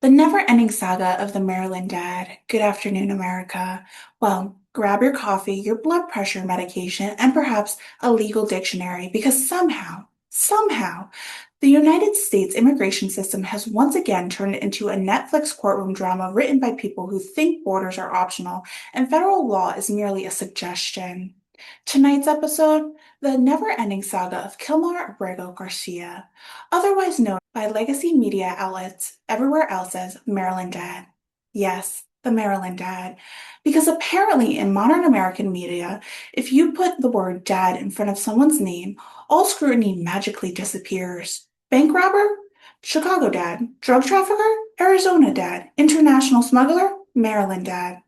The never-ending saga of the Maryland Dad. Good afternoon, America. Well, grab your coffee, your blood pressure medication, and perhaps a legal dictionary because somehow, the United States immigration system has once again turned into a Netflix courtroom drama written by people who think borders are optional and federal law is merely a suggestion. Tonight's episode, the never-ending saga of Kilmar Abrego-Garcia, otherwise known by legacy media outlets everywhere else as Maryland Dad. Yes, the Maryland Dad. Because apparently in modern American media, if you put the word dad in front of someone's name, all scrutiny magically disappears. Bank robber? Chicago Dad. Drug trafficker? Arizona Dad. International smuggler? Maryland Dad.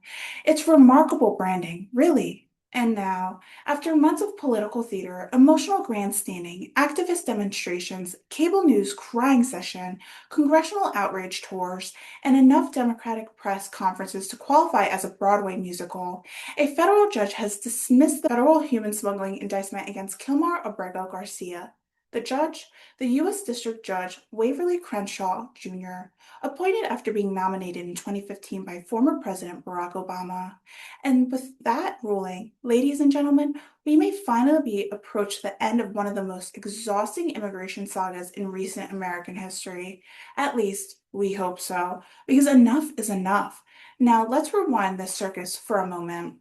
It's remarkable branding, really. And now, after months of political theater, emotional grandstanding, activist demonstrations, cable news crying session, congressional outrage tours, and enough Democratic press conferences to qualify as a Broadway musical, a federal judge has dismissed the federal human smuggling indictment against Kilmar Abrego-Garcia. The judge, the U.S. District Judge Waverly Crenshaw, Jr., appointed after being nominated in 2015 by former President Barack Obama. And with that ruling, ladies and gentlemen, we may finally be approach the end of one of the most exhausting immigration sagas in recent American history. At least, we hope so, because enough is enough. Now, let's rewind this circus for a moment.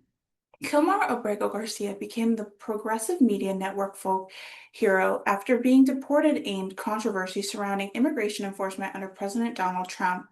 Kilmar Abrego-Garcia became the progressive media network folk hero after being deported amid controversy surrounding immigration enforcement under President Donald Trump.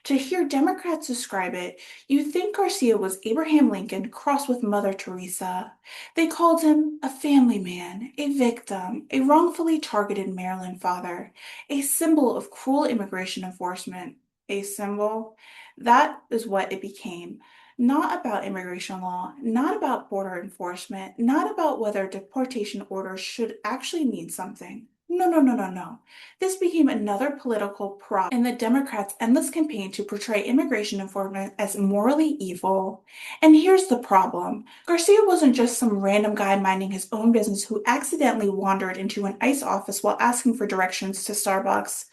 To hear Democrats describe it, you'd think Garcia was Abraham Lincoln crossed with Mother Teresa. They called him a family man, a victim, a wrongfully targeted Maryland father, a symbol of cruel immigration enforcement. A symbol? That is what it became. Not about immigration law, not about border enforcement, not about whether deportation orders should actually mean something. No. This became another political prop in the Democrats' endless campaign to portray immigration enforcement as morally evil. And here's the problem. Garcia wasn't just some random guy minding his own business who accidentally wandered into an ICE office while asking for directions to Starbucks.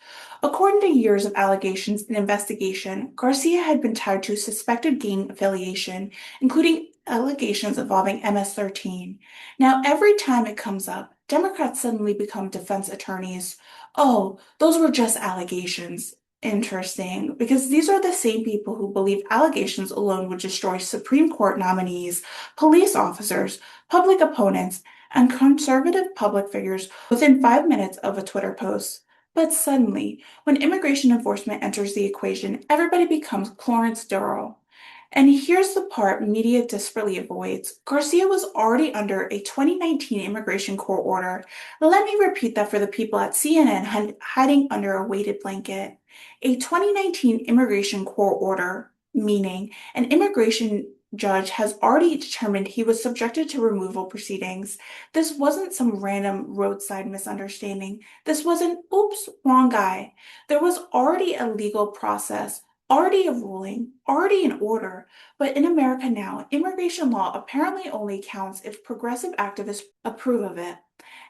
According to years of allegations and investigation, Garcia had been tied to suspected gang affiliation, including allegations involving MS-13. Now, every time it comes up, Democrats suddenly become defense attorneys. Oh, those were just allegations. Interesting, because these are the same people who believe allegations alone would destroy Supreme Court nominees, police officers, public opponents, and conservative public figures within 5 minutes of a Twitter post. But suddenly, when immigration enforcement enters the equation, everybody becomes Clarence Darrow. And here's the part media desperately avoids. Garcia was already under a 2019 immigration court order. Let me repeat that for the people at CNN hiding under a weighted blanket. A 2019 immigration court order, meaning an immigration judge has already determined he was subjected to removal proceedings. This wasn't some random roadside misunderstanding. This wasn't, oops, wrong guy. There was already a legal process, already a ruling, already an order. But in America now, immigration law apparently only counts if progressive activists approve of it.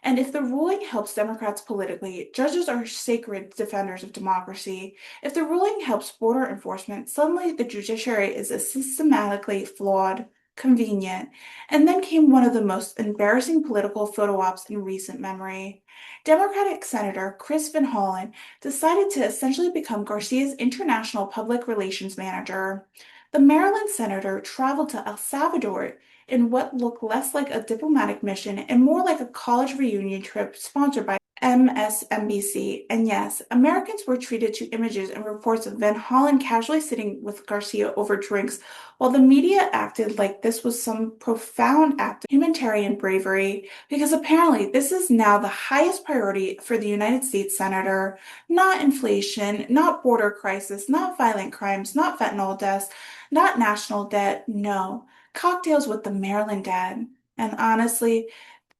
And if the ruling helps Democrats politically, judges are sacred defenders of democracy. If the ruling helps border enforcement, suddenly the judiciary is a systematically flawed, convenient. And then came one of the most embarrassing political photo ops in recent memory. Democratic Senator Chris Van Hollen decided to essentially become Garcia's international public relations manager. The Maryland senator traveled to El Salvador in what looked less like a diplomatic mission and more like a college reunion trip sponsored by MSNBC. And yes, Americans were treated to images and reports of Van Hollen casually sitting with Garcia over drinks, while the media acted like this was some profound act of humanitarian bravery, because apparently this is now the highest priority for the United States senator. Not inflation, not border crisis, not violent crimes, not fentanyl deaths, not national debt, no. Cocktails with the Maryland Dad. And honestly,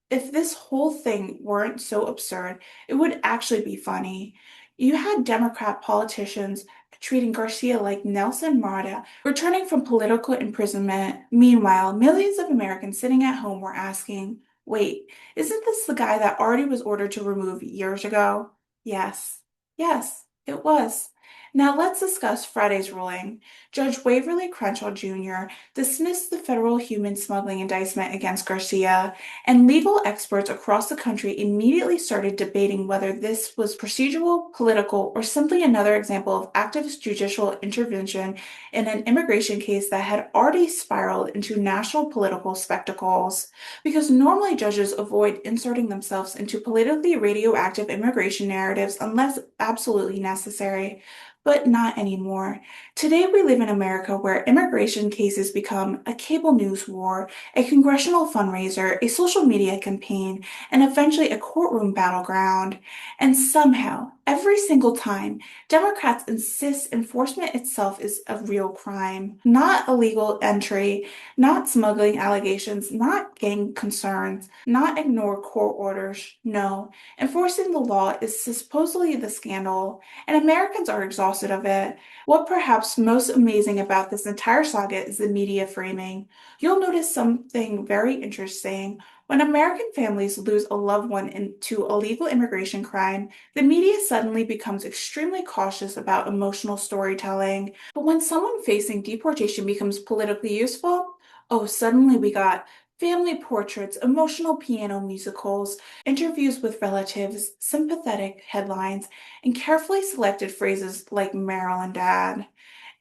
if this whole thing weren't so absurd, it would actually be funny. You had Democrat politicians treating Garcia like Nelson Marta, returning from political imprisonment. Meanwhile, millions of Americans sitting at home were asking, wait, isn't this the guy that already was ordered to remove years ago? Yes, it was. Now let's discuss Friday's ruling. Judge Waverly Crenshaw Jr. dismissed the federal human smuggling indictment against Garcia, and legal experts across the country immediately started debating whether this was procedural, political, or simply another example of activist judicial intervention in an immigration case that had already spiraled into national political spectacles. Because normally judges avoid inserting themselves into politically radioactive immigration narratives unless absolutely necessary. But not anymore. Today, we live in America where immigration cases become a cable news war, a congressional fundraiser, a social media campaign, and eventually a courtroom battleground. And somehow, every single time, Democrats insist enforcement itself is a real crime, not illegal entry, not smuggling allegations, not gang concerns, not ignore court orders. No, enforcing the law is supposedly the scandal, and Americans are exhausted of it. What perhaps most amazing about this entire saga is the media framing. You'll notice something very interesting. When American families lose a loved one to illegal immigration crime, the media suddenly becomes extremely cautious about emotional storytelling. But when someone facing deportation becomes politically useful, oh, suddenly we got family portraits, emotional piano musicals, interviews with relatives, sympathetic headlines, and carefully selected phrases like Maryland Dad.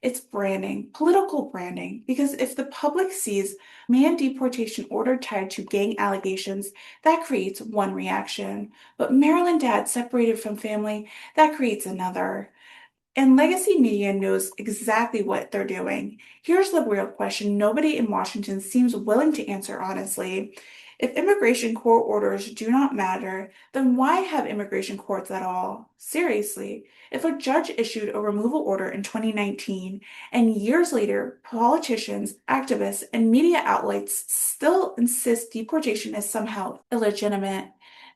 It's branding, political branding, because if the public sees man deportation order tied to gang allegations, that creates one reaction. But Maryland Dad separated from family, that creates another. And legacy media knows exactly what they're doing. Here's the real question nobody in Washington seems willing to answer honestly. If immigration court orders do not matter, then why have immigration courts at all? Seriously, if a judge issued a removal order in 2019 and years later politicians, activists, and media outlets still insist deportation is somehow illegitimate,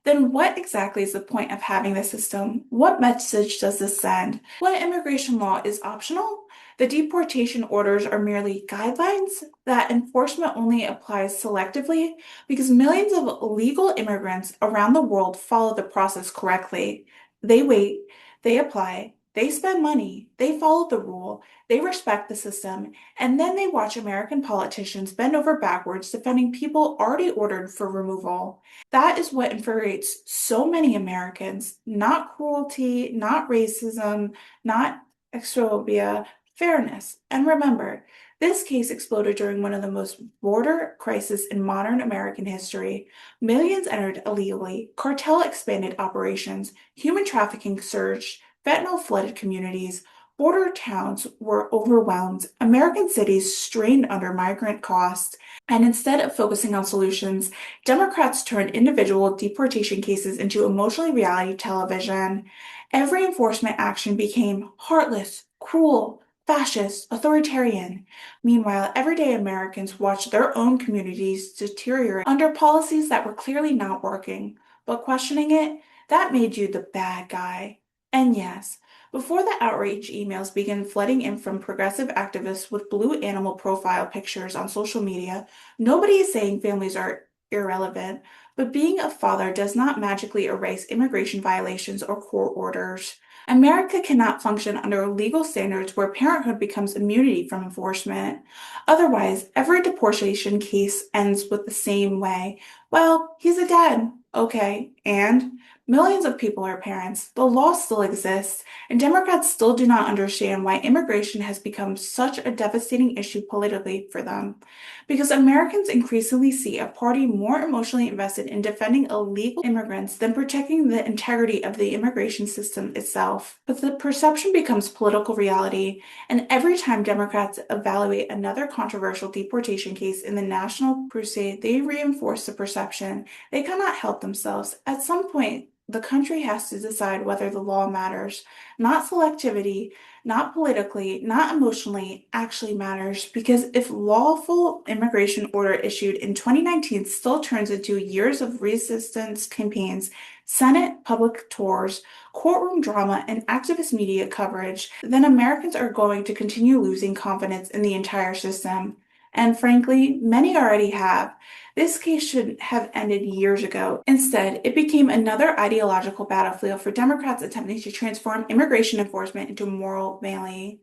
then what exactly is the point of having the system? What message does this send? When immigration law is optional, the deportation orders are merely guidelines that enforcement only applies selectively because millions of illegal immigrants around the world follow the process correctly. They wait, they apply, they spend money, they follow the rule, they respect the system, and then they watch American politicians bend over backwards defending people already ordered for removal. That is what infuriates so many Americans. Not cruelty, not racism, not xenophobia, fairness. And remember, this case exploded during one of the most border crises in modern American history. Millions entered illegally, cartel expanded operations, human trafficking surged, fentanyl flooded communities, border towns were overwhelmed, American cities strained under migrant costs, and instead of focusing on solutions, Democrats turned individual deportation cases into emotionally reality television. Every enforcement action became heartless, cruel, fascist, authoritarian. Meanwhile, everyday Americans watched their own communities deteriorate under policies that were clearly not working. But questioning it, that made you the bad guy. And yes, before the outrage emails began flooding in from progressive activists with blue animal profile pictures on social media, nobody is saying families are irrelevant, but being a father does not magically erase immigration violations or court orders. America cannot function under legal standards where parenthood becomes immunity from enforcement. Otherwise, every deportation case ends with the same way. Well, he's a dad. Okay, and millions of people are parents. The law still exists, and Democrats still do not understand why immigration has become such a devastating issue politically for them. Because Americans increasingly see a party more emotionally invested in defending illegal immigrants than protecting the integrity of the immigration system itself. But the perception becomes political reality, and every time Democrats evaluate another controversial deportation case in the national crusade, they reinforce the perception they cannot help themselves. At some point, the country has to decide whether the law matters. Not selectivity, not politically, not emotionally, actually matters. Because if lawful immigration order issued in 2019 still turns into years of resistance campaigns, Senate public tours, courtroom drama, and activist media coverage, then Americans are going to continue losing confidence in the entire system. And frankly, many already have. This case should have ended years ago. Instead, it became another ideological battlefield for Democrats attempting to transform immigration enforcement into moral melee.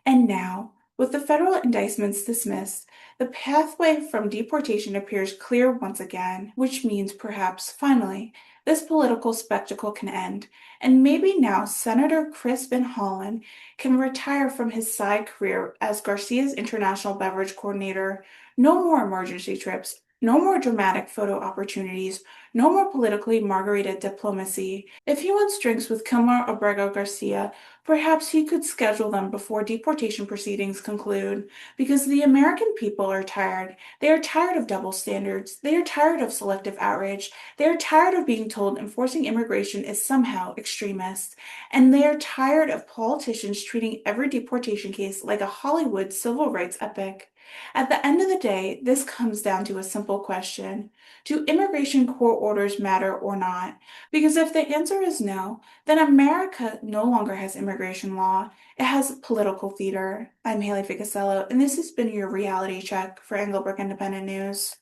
And now, with the federal indictments dismissed, the pathway from deportation appears clear once again, which means perhaps, finally, this political spectacle can end. And maybe now Senator Chris Van Hollen can retire from his side career as Garcia's international beverage coordinator. No more emergency trips, no more dramatic photo opportunities, no more politically margarita diplomacy. If he wants drinks with Kilmar Abrego-Garcia, perhaps he could schedule them before deportation proceedings conclude, because the American people are tired. They are tired of double standards. They are tired of selective outrage. They are tired of being told enforcing immigration is somehow extremist. And they are tired of politicians treating every deportation case like a Hollywood civil rights epic. At the end of the day, this comes down to a simple question. Do immigration court orders matter or not? Because if the answer is no, then America no longer has immigration law. It has political theater. I'm Haley Ficuciello, and this has been your reality check for Englebrook Independent News.